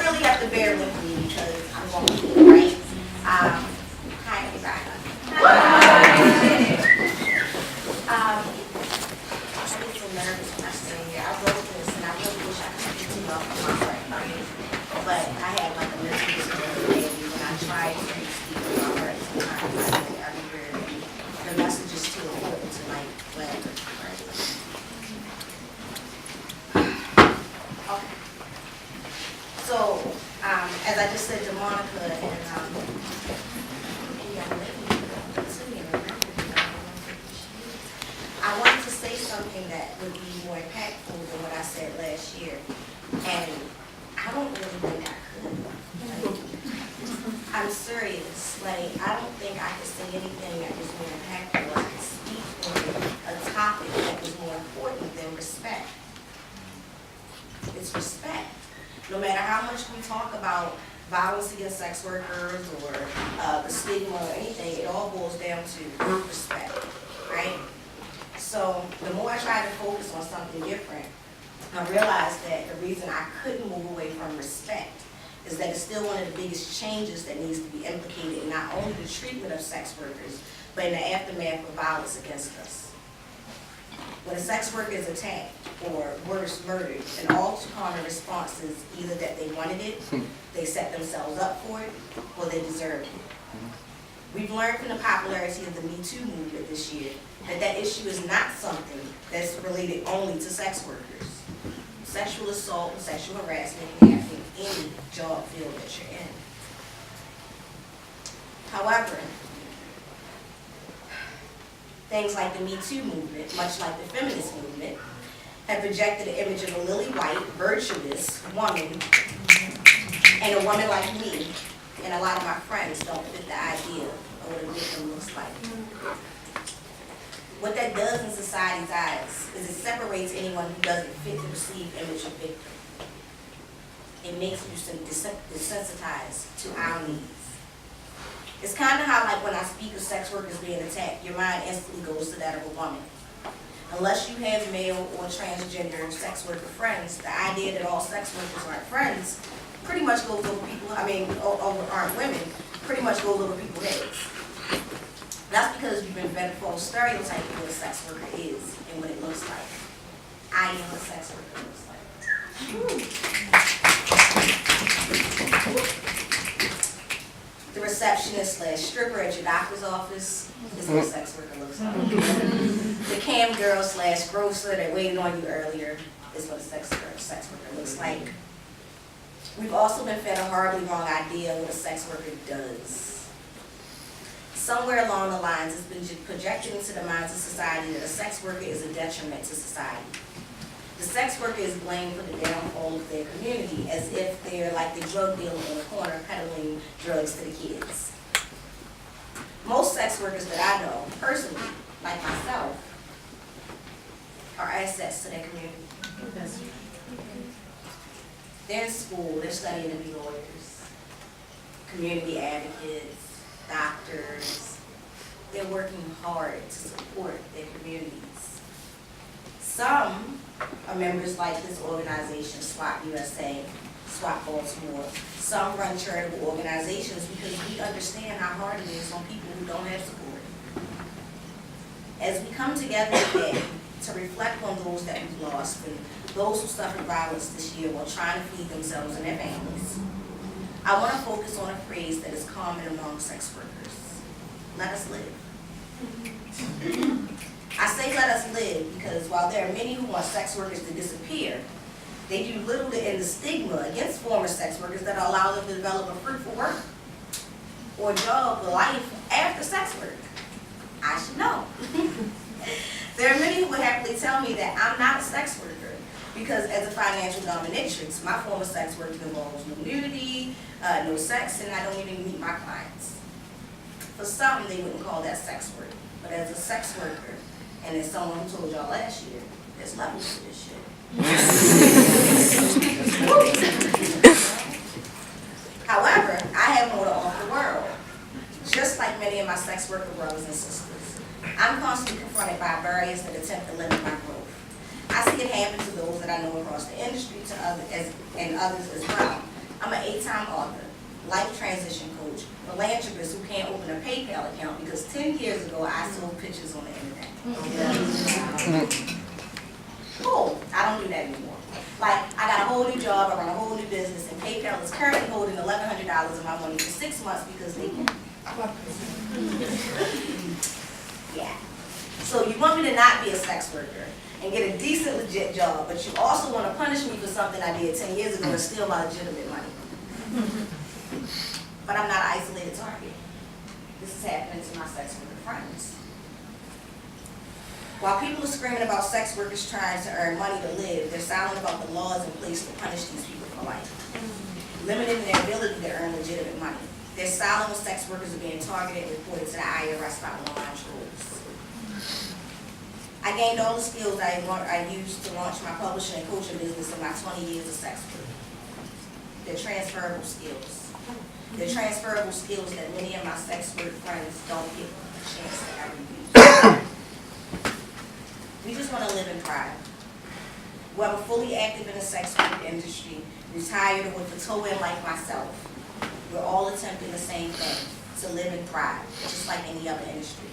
really have to bear with me because I'm going, right? Hi, everybody. I get so nervous when I stand here. I wrote this and I really wish I could speak to y'all from my heart, right? But I had like a mental disability when I tried to speak to my heart sometimes. I get everywhere. The message is too important to like whatever, right? Okay. So, as I just said to Monica and young lady, I wanted to say something that would be more impactful than what I said last year. And I don't really think I could. I'm serious. Like, I don't think I could say anything that was more impactful. I could speak on a topic that was more important than respect. It's respect. No matter how much we talk about violence against sex workers or the stigma or anything, it all boils down to respect, right? So the more I tried to focus on something different, I realized that the reason I couldn't move away from respect is that it's still one of the biggest changes that needs to be implicated in not only the treatment of sex workers, but in the aftermath of violence against us. When a sex worker is attacked or worse, murdered, an all too common response is either that they wanted it, they set themselves up for it, or they deserved it. We've learned from the popularity of the Me Too movement this year that issue is not something that's related only to sex workers. Sexual assault and sexual harassment can happen in any job field that you're in. However, things like the Me Too movement, much like the feminist movement, have projected an image of a lily white, virtuous woman, and a woman like me, and a lot of my friends don't fit the idea of what a victim looks like. What that does in society's eyes is it separates anyone who doesn't fit the perceived image of victim. It makes you desensitized to our needs. It's kind of how, like, when I speak of sex workers being attacked, your mind instantly goes to that of a woman. Unless you have male or transgender sex worker friends, the idea that all sex workers aren't friends pretty much goes over people, aren't women, pretty much goes over people's heads. That's because you've been fed a false stereotype of what a sex worker is and what it looks like. I am what a sex worker looks like. The receptionist / stripper at your doctor's office is what a sex worker looks like. The cam girl / grocer that waited on you earlier is what a sex worker looks like. We've also been fed a horribly wrong idea of what a sex worker does. Somewhere along the lines, it's been projected into the minds of society that a sex worker is a detriment to society. The sex worker is blamed for the downfall of their community, as if they're like the drug dealer in the corner peddling drugs to the kids. Most sex workers that I know, personally, like myself, are assets to their community. They're in school, they're studying to be lawyers, community advocates, doctors. They're working hard to support their communities. Some are members like this organization, SWOP USA, SWOP Baltimore. Some run charitable organizations because we understand how hard it is on people who don't have support. As we come together today to reflect on those that we've lost and those who suffered violence this year while trying to feed themselves and their families, I want to focus on a phrase that is common among sex workers. Let us live. I say let us live because while there are many who want sex workers to disappear, they do little to end the stigma against former sex workers that allow them to develop a fruitful work or job or life after sex work. I should know. There are many who would happily tell me that I'm not a sex worker because as a financial dominatrix, my form of sex work involves no nudity, no sex, and I don't even meet my clients. For some, they wouldn't call that sex work, but as a sex worker, and as someone who told y'all last year, there's levels to this shit. However, I have more to offer the world. Just like many of my sex worker brothers and sisters, I'm constantly confronted by barriers that attempt to limit my growth. I see it happen to those that I know across the industry and others as well. I'm I'm an 8-time author, life transition coach, philanthropist who can't open a PayPal account because 10 years ago I sold pictures on the internet. Cool, I don't do that anymore. Like, I got a whole new job, I run a whole new business, and PayPal is currently holding $1,100 of my money for 6 months because they can. Yeah. So you want me to not be a sex worker and get a decent, legit job, but you also want to punish me for something I did 10 years ago and steal my legitimate money. But I'm not an isolated target. This is happening to my sex worker friends. While people are screaming about sex workers trying to earn money to live, they're silent about the laws in place to punish these people for life, limiting their ability to earn legitimate money. They're silent when sex workers are being targeted and reported to the IRS by online trolls. I gained all the skills I used to launch my publishing and coaching business in my 20 years of sex work. They're transferable skills. They're transferable skills that many of my sex work friends don't get a chance to ever use. We just want to live in pride. Whether fully active in the sex work industry, retired, or with a toe in like myself, we're all attempting the same thing, to live in pride, just like any other industry.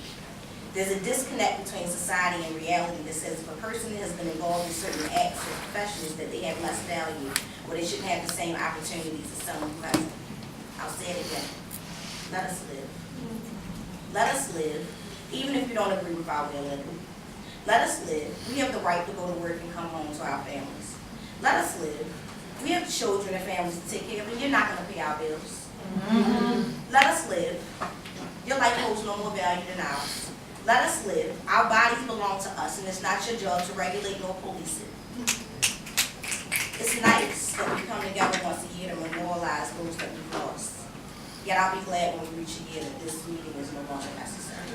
There's a disconnect between society and reality that says if a person has been involved in certain acts or professions that they have less value, or they shouldn't have the same opportunities as someone who hasn't. I'll say it again. Let us live. Let us live, even if you don't agree with our way of living. Let us live. We have the right to go to work and come home to our families. Let us live. We have children and families to take care of, and you're not going to pay our bills. Let us live. Your life holds no more value than ours. Let us live. Our bodies belong to us, and it's not your job to regulate nor police it. It's nice that we come together once a year to memorialize those that we've lost. Yet I'll be glad when we reach a year that this meeting is no longer necessary.